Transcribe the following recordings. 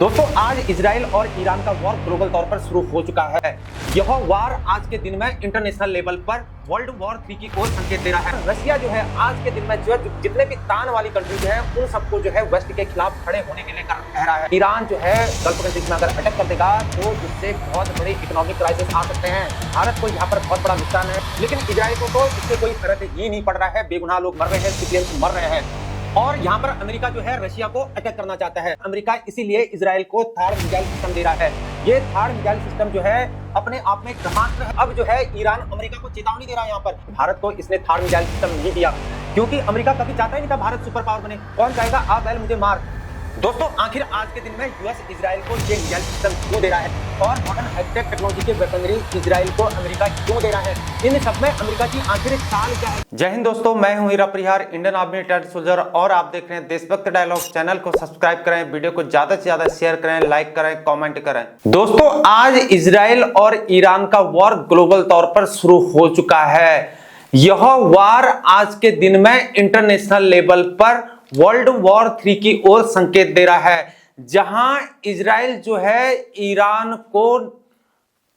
दोस्तों आज इजराइल और ईरान का वॉर ग्लोबल तौर पर शुरू हो चुका है। यह वॉर आज के दिन में इंटरनेशनल लेवल पर वर्ल्ड वॉर 3 की ओर संकेत दे रहा है। रशिया जो है आज के दिन में जो जितने भी तान वाली कंट्रीज है उन सबको जो है वेस्ट के खिलाफ खड़े होने के लिए कह रहा है। ईरान जो है गल्फ कंट्रीज में अगर अटैक कर देगा तो उससे बहुत बड़े इकोनॉमिक क्राइसिस आ सकते हैं। भारत को यहाँ पर बहुत बड़ा नुकसान है, लेकिन इजराइल को तो इससे कोई फर्क ही नहीं पड़ रहा है। बेगुनाह लोग मर रहे हैं, सिविलियंस मर रहे हैं। और यहाँ पर अमेरिका जो है रशिया को अटैक करना चाहता है। अमेरिका इसीलिए इजराइल को थार्ड मिसाइल सिस्टम दे रहा है। ये थार्ड मिसाइल सिस्टम जो है अपने आप में ब्रह्मास्त्र है। अब जो है ईरान अमेरिका को चेतावनी दे रहा है। यहाँ पर भारत को इसने थार्ड मिसाइल सिस्टम नहीं दिया, क्योंकि अमेरिका कभी चाहता ही नहीं था भारत सुपर पावर बने। कौन चाहेगा आ बैल मुझे मार। दोस्तों आखिर आज के दिन में यूएस इजराइल को ये मिसाइल सिस्टम क्यों दे रहा है और मॉडर्न हाईटेक टेक्नोलॉजी के वेपनरी इजराइल को अमेरिका क्यों दे रहा है, इन सब में अमेरिका की आखिर चाल क्या है। जय हिंद दोस्तों, मैं हूं हीरा परिहार, इंडियन आर्मी रिटायर्ड सोल्जर, और आप देख रहे हैं देशभक्त डायलॉग। चैनल को सब्सक्राइब करें, वीडियो को ज्यादा से ज्यादा शेयर करें, लाइक करें, कॉमेंट करें। दोस्तों आज इजराइल और ईरान का वॉर ग्लोबल तौर पर शुरू हो चुका है। यह वॉर आज के दिन में इंटरनेशनल लेवल पर वर्ल्ड वॉर 3 की ओर संकेत दे रहा है, जहां इजराइल जो है ईरान को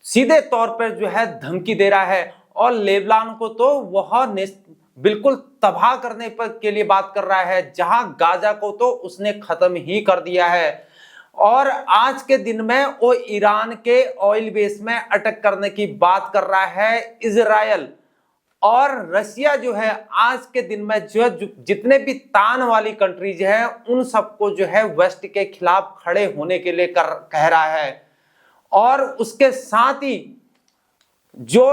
सीधे तौर पर जो है धमकी दे रहा है और लेबनान को तो वह बिल्कुल तबाह करने पर के लिए बात कर रहा है, जहां गाजा को तो उसने खत्म ही कर दिया है। और आज के दिन में वो ईरान के ऑयल बेस में अटैक करने की बात कर रहा है इजराइल। और रशिया जो है आज के दिन में जो जितने भी तान वाली कंट्रीज हैं उन सबको जो है वेस्ट के खिलाफ खड़े होने के लिए कह रहा है। और उसके साथ ही जो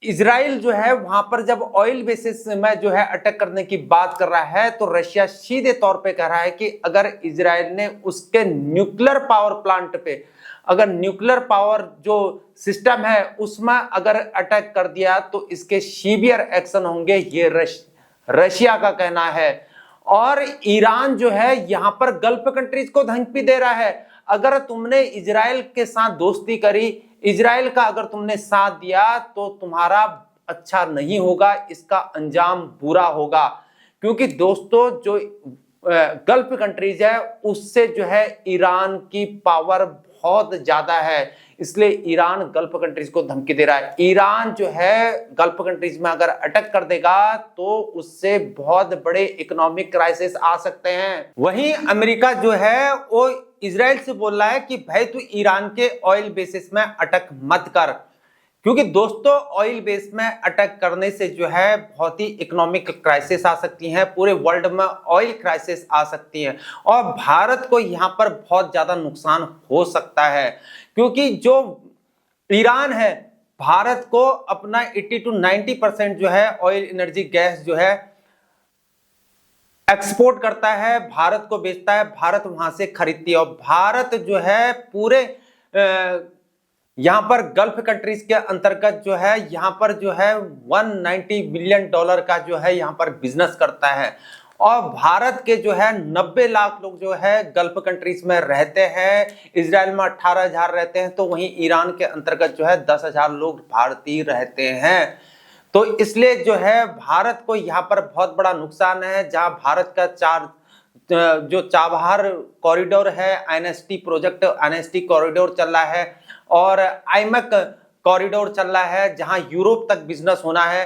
इजराइल जो है वहां पर जब ऑयल बेसिस में जो है अटैक करने की बात कर रहा है तो रशिया सीधे तौर पे कह रहा है कि अगर इजराइल ने उसके न्यूक्लियर पावर प्लांट पे, अगर न्यूक्लियर पावर जो सिस्टम है उसमें अगर अटैक कर दिया तो इसके सीवियर एक्शन होंगे, ये रशिया का कहना है। और ईरान जो है यहां पर गल्फ कंट्रीज को धमकी दे रहा है, अगर तुमने इजराइल के साथ दोस्ती करी, इजराइल का अगर तुमने साथ दिया तो तुम्हारा अच्छा नहीं होगा, इसका अंजाम बुरा होगा। क्योंकि दोस्तों जो गल्फ कंट्रीज है उससे जो है ईरान की पावर बहुत ज्यादा है, इसलिए ईरान गल्फ कंट्रीज को धमकी दे रहा है। ईरान जो है गल्फ कंट्रीज में अगर अटैक कर देगा तो उससे बहुत बड़े इकोनॉमिक क्राइसिस आ सकते हैं। वहीं अमेरिका जो है वो इजराइल से बोल रहा है कि भाई तू ईरान के ऑयल बेसिस में अटैक मत कर, क्योंकि दोस्तों ऑयल बेस में अटैक करने से जो है बहुत ही इकोनॉमिक क्राइसिस आ सकती हैं, पूरे वर्ल्ड में ऑयल क्राइसिस आ सकती है और भारत को यहाँ पर बहुत ज्यादा नुकसान हो सकता है। क्योंकि जो ईरान है भारत को अपना 80 to 90% जो है ऑयल एनर्जी गैस जो है एक्सपोर्ट करता है, भारत को बेचता है, भारत वहां से खरीदती है। और भारत जो है पूरे यहां पर गल्फ कंट्रीज के अंतर्गत जो है यहां पर जो है 190 बिलियन डॉलर का जो है यहां पर बिजनेस करता है। और भारत के जो है 90 लाख लोग जो है गल्फ कंट्रीज में रहते हैं, इजराइल में 18,000 रहते हैं, तो वहीं ईरान के अंतर्गत जो है 10,000 लोग भारतीय रहते हैं। तो इसलिए जो है भारत को यहाँ पर बहुत बड़ा नुकसान है। जहां भारत का जो चाबहार कॉरिडोर है, एनएसटी प्रोजेक्ट, एनएसटी कॉरिडोर चल रहा है और आईमेक कॉरिडोर चल रहा है जहां यूरोप तक बिजनेस होना है,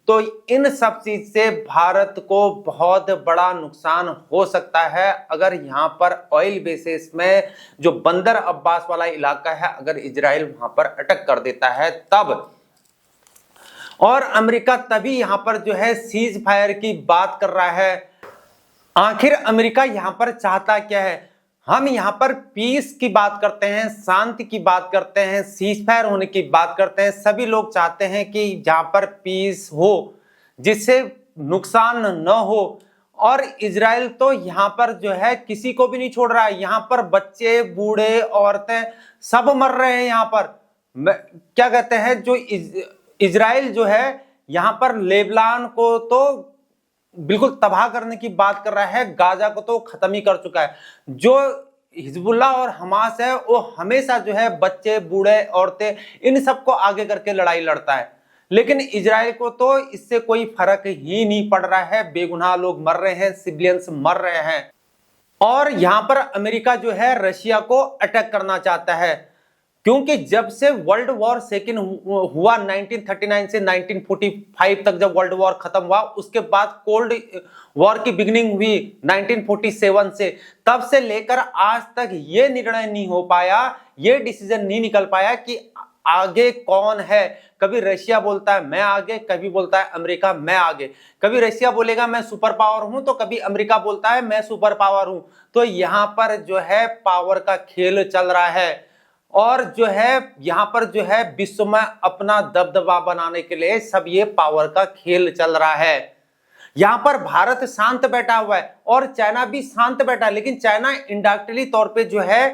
तो इन सब चीज से भारत को बहुत बड़ा नुकसान हो सकता है अगर यहाँ पर ऑयल बेसिस में जो बंदर अब्बास वाला इलाका है अगर इजराइल वहां पर अटैक कर देता है तब। और अमेरिका तभी यहां पर जो है सीज फायर की बात कर रहा है। आखिर अमेरिका यहां पर चाहता क्या है? हम यहां पर पीस की बात करते हैं, शांति की बात करते हैं, सीज फायर होने की बात करते हैं। सभी लोग चाहते हैं कि जहां पर पीस हो जिससे नुकसान न हो। और इजराइल तो यहां पर जो है किसी को भी नहीं छोड़ रहा है, यहां पर बच्चे, बूढ़े, औरतें सब मर रहे हैं। यहां पर क्या कहते हैं, जो इजराइल जो है यहां पर लेबनान को तो बिल्कुल तबाह करने की बात कर रहा है, गाजा को तो खत्म ही कर चुका है। जो हिजबुल्ला और हमास है वो हमेशा जो है बच्चे, बूढ़े, औरतें इन सबको आगे करके लड़ाई लड़ता है, लेकिन इजराइल को तो इससे कोई फर्क ही नहीं पड़ रहा है। बेगुनाह लोग मर रहे हैं, सिविलियंस मर रहे हैं। और यहां पर अमेरिका जो है रशिया को अटैक करना चाहता है, क्योंकि जब से वर्ल्ड वॉर सेकेंड हुआ 1939 से 1945 तक, जब वर्ल्ड वॉर खत्म हुआ, उसके बाद कोल्ड वॉर की बिगिनिंग हुई 1947 से, तब से लेकर आज तक ये निर्णय नहीं हो पाया, ये डिसीजन नहीं निकल पाया कि आगे कौन है। कभी रशिया बोलता है मैं आगे, कभी बोलता है अमेरिका मैं आगे, कभी रशिया बोलेगा मैं सुपर पावर हूं, तो कभी अमेरिका बोलता है मैं सुपर पावर हूं। तो यहां पर जो है पावर का खेल चल रहा है, और जो है यहां पर जो है विश्व में अपना दबदबा बनाने के लिए सब ये पावर का खेल चल रहा है। यहां पर भारत शांत बैठा हुआ है और चाइना भी शांत बैठा है, लेकिन चाइना इनडायरेक्टली तौर पे जो है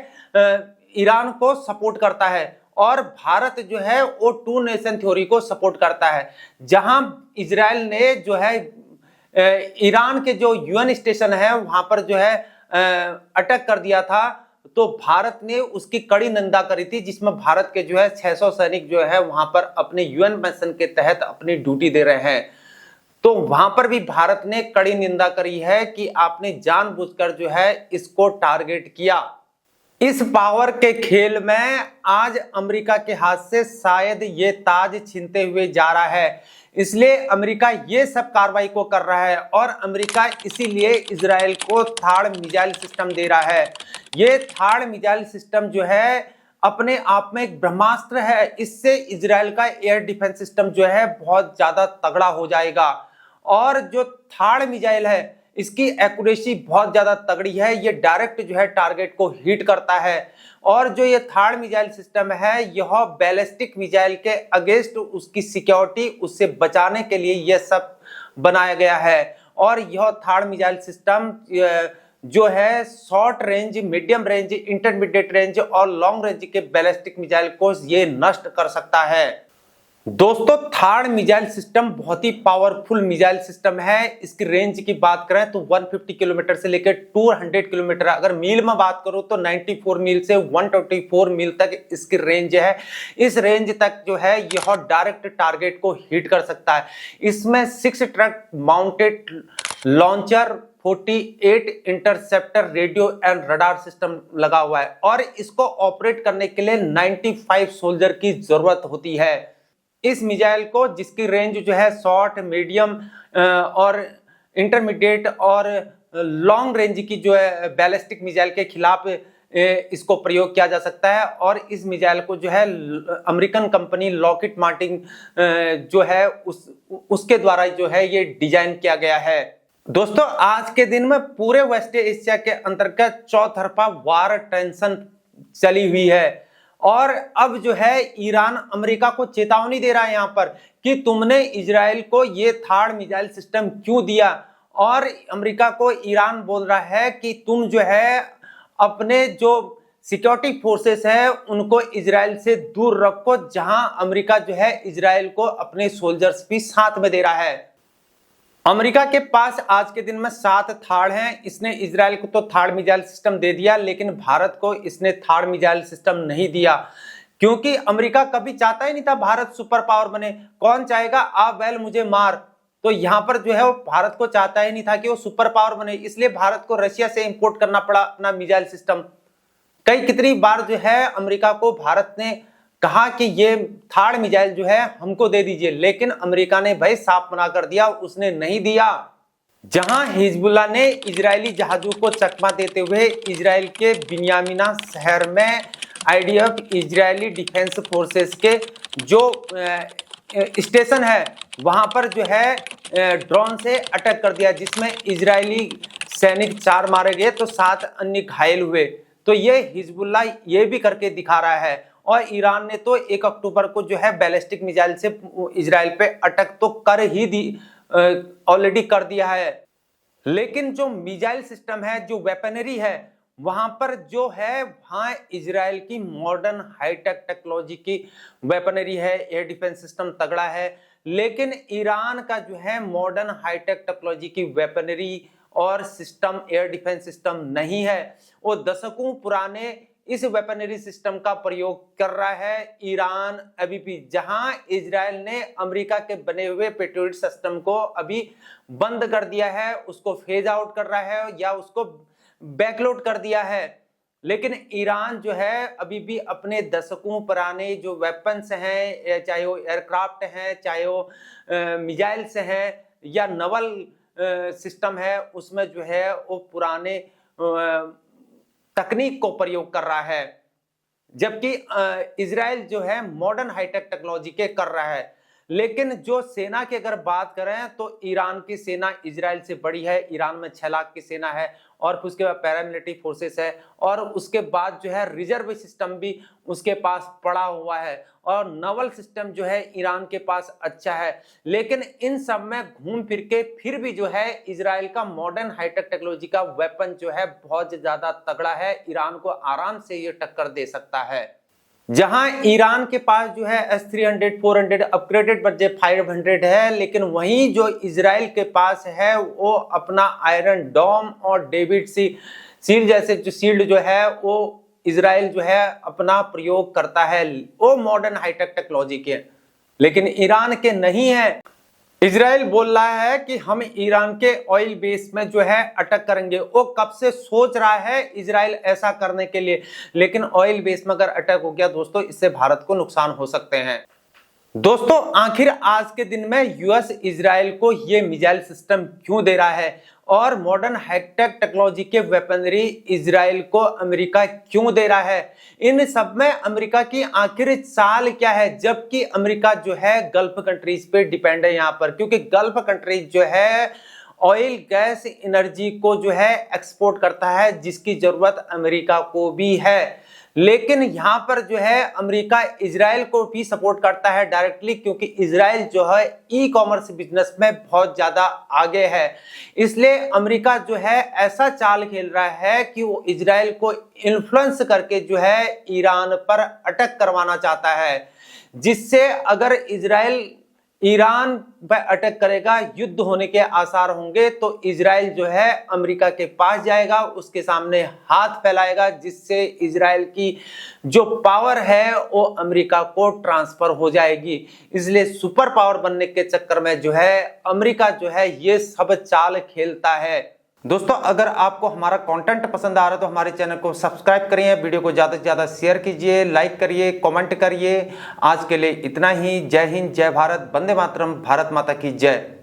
ईरान को सपोर्ट करता है, और भारत जो है वो टू नेशन थ्योरी को सपोर्ट करता है। जहां इजराइल ने जो है ईरान के जो यूएन स्टेशन है वहां पर जो है अटैक कर दिया था, तो भारत ने उसकी कड़ी निंदा करी थी, जिसमें भारत के जो है 600 सैनिक जो है वहां पर अपने यूएन मिशन के तहत अपनी ड्यूटी दे रहे हैं। तो वहां पर भी भारत ने कड़ी निंदा करी है कि आपने जानबूझकर जो है इसको टारगेट किया। इस पावर के खेल में आज अमेरिका के हाथ से शायद ये ताज छीनते हुए जा रहा है, इसलिए अमेरिका ये सब कार्रवाई को कर रहा है, और अमेरिका इसीलिए इजराइल को थाड़ मिसाइल सिस्टम दे रहा है। ये थाड़ मिसाइल सिस्टम जो है अपने आप में एक ब्रह्मास्त्र है, इससे इजराइल का एयर डिफेंस सिस्टम जो है बहुत ज्यादा तगड़ा हो जाएगा। और जो थाड़ मिसाइल है इसकी एक्यूरेसी बहुत ज्यादा तगड़ी है, ये डायरेक्ट जो है टारगेट को हिट करता है। और जो ये थाड़ मिसाइल सिस्टम है यह बैलिस्टिक मिसाइल के अगेंस्ट उसकी सिक्योरिटी, उससे बचाने के लिए यह सब बनाया गया है। और यह थाड़ मिसाइल सिस्टम जो है short range, medium range, intermediate range और लॉन्ग रेंज के बैलिस्टिक मिसाइल को ये नष्ट कर सकता है। दोस्तों थाड़ मिसाइल सिस्टम बहुत ही पावरफुल मिसाइल सिस्टम है। इसकी रेंज की बात करें तो 150 किलोमीटर से लेकर 200 किलोमीटर, अगर मील में बात करूं तो 94 मील से 124 मील तक इसकी रेंज है। इस रेंज तक जो है यह डायरेक्ट टारगेट को हिट कर सकता है। इसमें 6 truck mounted launcher, 48 interceptor, radio and radar system लगा हुआ है, और इसको ऑपरेट करने के लिए 95 सोल्जर की जरूरत होती है। इस मिसाइल को, जिसकी रेंज जो है शॉर्ट, मीडियम और इंटरमीडिएट और लॉन्ग रेंज की जो है बैलिस्टिक मिसाइल के खिलाफ इसको प्रयोग किया जा सकता है। और इस मिसाइल को जो है अमेरिकन कंपनी लॉकहीड मार्टिन जो है उसके द्वारा जो है ये डिजाइन किया गया है। दोस्तों आज के दिन में पूरे वेस्ट एशिया के अंतर्गत चौतरफा वार टेंशन चली हुई है, और अब जो है ईरान अमेरिका को चेतावनी दे रहा है यहाँ पर कि तुमने इजराइल को ये थाड़ मिसाइल सिस्टम क्यों दिया। और अमेरिका को ईरान बोल रहा है कि तुम जो है अपने जो सिक्योरिटी फोर्सेस है उनको इजराइल से दूर रखो, जहां अमेरिका जो है इजराइल को अपने सोल्जर्स भी साथ में दे रहा है। अमेरिका के पास आज के दिन में 7 थाड़ हैं। इसने इजराइल को तो थाड़ मिसाइल सिस्टम दे दिया, लेकिन भारत को इसने थाड़ मिसाइल सिस्टम नहीं दिया, क्योंकि अमेरिका कभी चाहता ही नहीं था भारत सुपर पावर बने। कौन चाहेगा आ बैल मुझे मार, तो यहाँ पर जो है वो भारत को चाहता ही नहीं था कि वो सुपर पावर बने, इसलिए भारत को रशिया से इंपोर्ट करना पड़ा अपना मिसाइल सिस्टम। कितनी बार जो है अमेरिका को भारत ने कहा कि ये थाड़ मिसाइल जो है हमको दे दीजिए, लेकिन अमेरिका ने भाई साफ मना कर दिया, उसने नहीं दिया। जहां हिजबुल्लाह ने इजरायली जहाजों को चकमा देते हुए इजराइल के बिन्यामिना शहर में आईडीएफ, इजरायली डिफेंस फोर्सेस के जो स्टेशन है वहां पर जो है ड्रोन से अटैक कर दिया, जिसमें इजरायली सैनिक 4 मारे गए तो 7 अन्य घायल हुए। तो ये हिजबुल्लाह ये भी करके दिखा रहा है। और ईरान ने तो 1 अक्टूबर को जो है बैलिस्टिक मिसाइल से इजराइल पे अटैक तो कर ही दी, ऑलरेडी कर दिया है। लेकिन जो मिसाइल सिस्टम है, जो वेपनरी है, वहां पर जो है वहां इजराइल की मॉडर्न हाईटेक टेक्नोलॉजी की वेपनरी है, एयर डिफेंस सिस्टम तगड़ा है। लेकिन ईरान का जो है मॉडर्न हाईटेक टेक्नोलॉजी की वेपनरी और सिस्टम, एयर डिफेंस सिस्टम नहीं है। वो दशकों पुराने इस वेपनरी सिस्टम का प्रयोग कर रहा है ईरान अभी भी, जहां इजराइल ने अमेरिका के बने हुए पेट्रियट सिस्टम को अभी बंद कर दिया है, उसको फेज आउट कर रहा है या उसको बैकलोड कर दिया है। लेकिन ईरान जो है अभी भी अपने दशकों पुराने जो वेपन्स हैं, चाहे वो एयरक्राफ्ट हैं, चाहे वो मिसाइल्स हैं या नवल सिस्टम है, उसमें जो है वो पुराने तकनीक को प्रयोग कर रहा है, जबकि इजराइल जो है मॉडर्न हाईटेक टेक्नोलॉजी के कर रहा है। लेकिन जो सेना की अगर बात करें तो ईरान की सेना इजराइल से बड़ी है। ईरान में 6 लाख की सेना है और उसके बाद पैरामिलिट्री फोर्सेस है और उसके बाद जो है रिजर्व सिस्टम भी उसके पास पड़ा हुआ है और नवल सिस्टम जो है ईरान के पास अच्छा है। लेकिन इन सब में घूम फिर के फिर भी जो है इजराइल का मॉडर्न हाईटेक टेक्नोलॉजी का वेपन जो है बहुत ज्यादा तगड़ा है, ईरान को आराम से ये टक्कर दे सकता है। जहां ईरान के पास जो है S-300, 400 अपग्रेडेड बजे 500 है, लेकिन वहीं जो इजराइल के पास है वो अपना आयरन डोम और डेविड शील्ड जैसे जो शील्ड जो है वो इजराइल जो है अपना प्रयोग करता है, वो मॉडर्न हाईटेक टेक्नोलॉजी के, लेकिन ईरान के नहीं है। इजराइल बोल रहा है कि हम ईरान के ऑयल बेस में जो है अटैक करेंगे। वो कब से सोच रहा है इजराइल ऐसा करने के लिए, लेकिन ऑयल बेस में अगर अटैक हो गया दोस्तों, इससे भारत को नुकसान हो सकते हैं। दोस्तों आखिर आज के दिन में यूएस इजराइल को ये मिसाइल सिस्टम क्यों दे रहा है और मॉडर्न हाईटेक टेक्नोलॉजी के वेपनरी इजराइल को अमेरिका क्यों दे रहा है, इन सब में अमेरिका की आखिर चाल क्या है, जबकि अमेरिका जो है गल्फ कंट्रीज पे डिपेंड है यहाँ पर, क्योंकि गल्फ कंट्रीज जो है ऑयल गैस एनर्जी को जो है एक्सपोर्ट करता है, जिसकी जरूरत अमेरिका को भी है। लेकिन यहाँ पर जो है अमेरिका इजराइल को भी सपोर्ट करता है डायरेक्टली, क्योंकि इजराइल जो है ई कॉमर्स बिजनेस में बहुत ज्यादा आगे है। इसलिए अमेरिका जो है ऐसा चाल खेल रहा है कि वो इजराइल को इन्फ्लुएंस करके जो है ईरान पर अटैक करवाना चाहता है, जिससे अगर इजराइल ईरान पर अटैक करेगा, युद्ध होने के आसार होंगे, तो इजराइल जो है अमेरिका के पास जाएगा, उसके सामने हाथ फैलाएगा, जिससे इजराइल की जो पावर है वो अमेरिका को ट्रांसफर हो जाएगी। इसलिए सुपर पावर बनने के चक्कर में जो है अमेरिका जो है ये सब चाल खेलता है। दोस्तों अगर आपको हमारा कंटेंट पसंद आ रहा है तो हमारे चैनल को सब्सक्राइब करिए, वीडियो को ज़्यादा से ज़्यादा शेयर कीजिए, लाइक करिए, कमेंट करिए। आज के लिए इतना ही। जय हिंद, जय भारत, वंदे मातरम, भारत माता की जय।